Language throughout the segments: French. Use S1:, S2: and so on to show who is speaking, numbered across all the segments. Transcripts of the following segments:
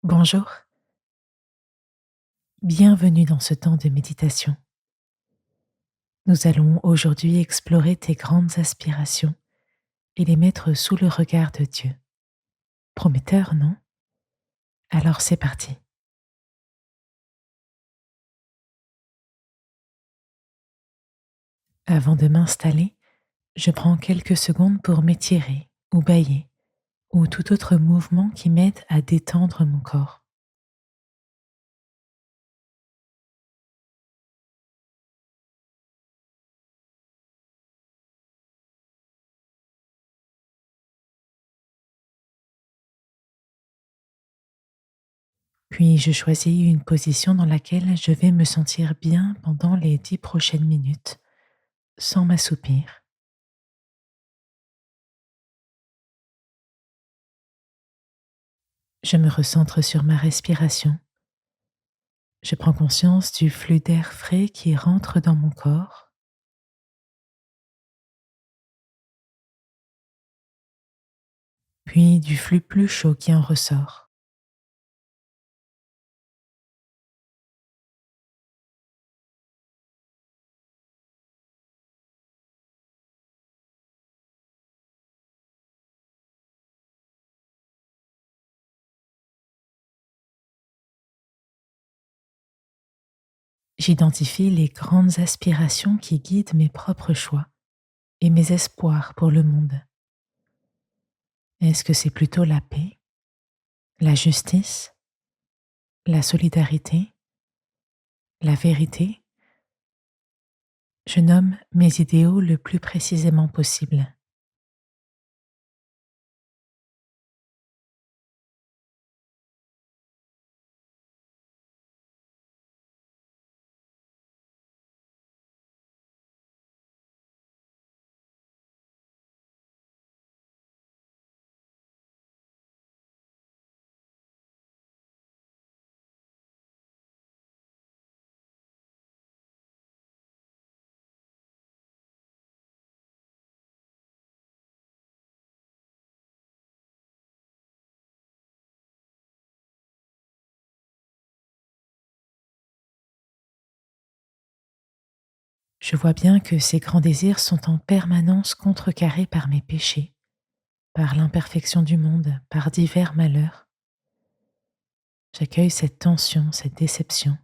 S1: Bonjour, bienvenue dans ce temps de méditation. Nous allons aujourd'hui explorer tes grandes aspirations et les mettre sous le regard de Dieu. Prometteur, non? Alors c'est parti. Avant de m'installer, je prends quelques secondes pour m'étirer ou bâiller ou tout autre mouvement qui m'aide à détendre mon corps. Puis je choisis une position dans laquelle je vais me sentir bien pendant les 10 prochaines minutes, sans m'assoupir. Je me recentre sur ma respiration. Je prends conscience du flux d'air frais qui rentre dans mon corps, puis du flux plus chaud qui en ressort. J'identifie les grandes aspirations qui guident mes propres choix et mes espoirs pour le monde. Est-ce que c'est plutôt la paix, la justice, la solidarité, la vérité? Je nomme mes idéaux le plus précisément possible. Je vois bien que ces grands désirs sont en permanence contrecarrés par mes péchés, par l'imperfection du monde, par divers malheurs. J'accueille cette tension, cette déception.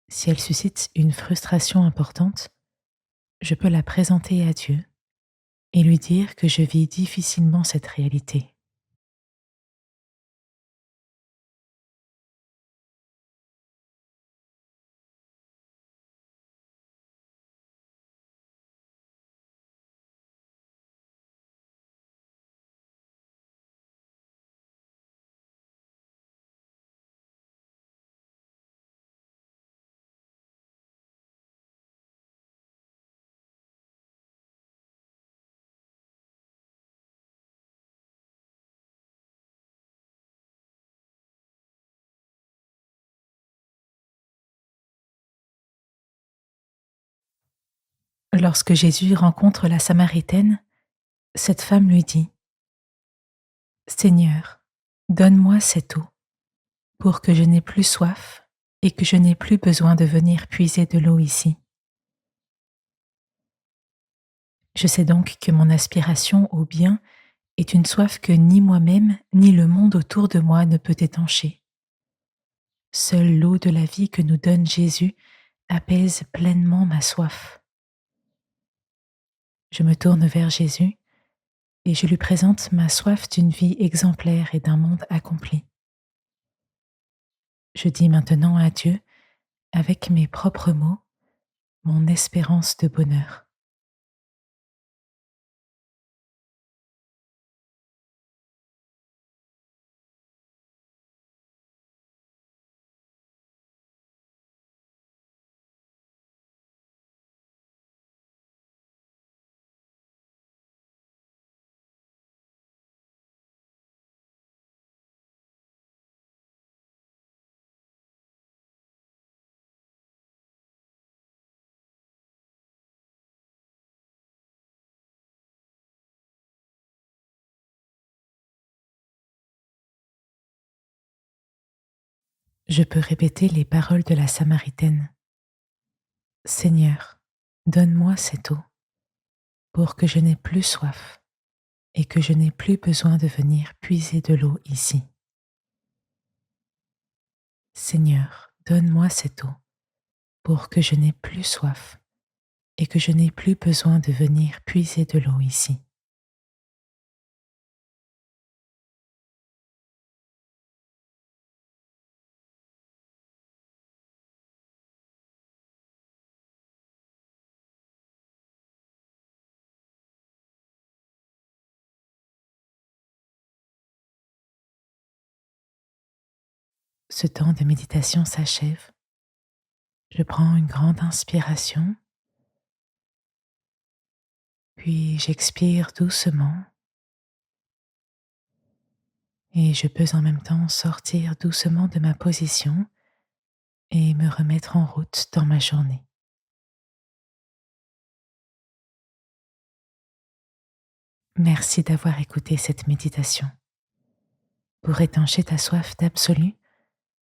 S1: Si elle suscite une frustration importante, je peux la présenter à Dieu et lui dire que je vis difficilement cette réalité. Lorsque Jésus rencontre la Samaritaine, cette femme lui dit: Seigneur, donne-moi cette eau pour que je n'ai plus soif et que je n'ai plus besoin de venir puiser de l'eau ici. Je sais donc que mon aspiration au bien est une soif que ni moi-même ni le monde autour de moi ne peut étancher. Seule l'eau de la vie que nous donne Jésus apaise pleinement ma soif. Je me tourne vers Jésus et je lui présente ma soif d'une vie exemplaire et d'un monde accompli. Je dis maintenant à Dieu, avec mes propres mots, mon espérance de bonheur. Je peux répéter les paroles de la Samaritaine. Seigneur, donne-moi cette eau pour que je n'ai plus soif et que je n'ai plus besoin de venir puiser de l'eau ici. Seigneur, donne-moi cette eau pour que je n'ai plus soif et que je n'ai plus besoin de venir puiser de l'eau ici. Ce temps de méditation s'achève. Je prends une grande inspiration, puis j'expire doucement et je peux en même temps sortir doucement de ma position et me remettre en route dans ma journée. Merci d'avoir écouté cette méditation. Pour étancher ta soif d'absolu,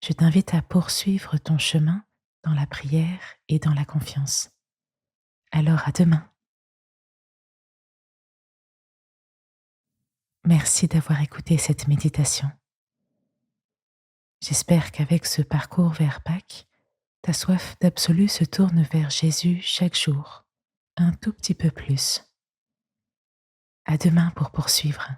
S1: je t'invite à poursuivre ton chemin dans la prière et dans la confiance. Alors à demain. Merci d'avoir écouté cette méditation. J'espère qu'avec ce parcours vers Pâques, ta soif d'absolu se tourne vers Jésus chaque jour, un tout petit peu plus. À demain pour poursuivre.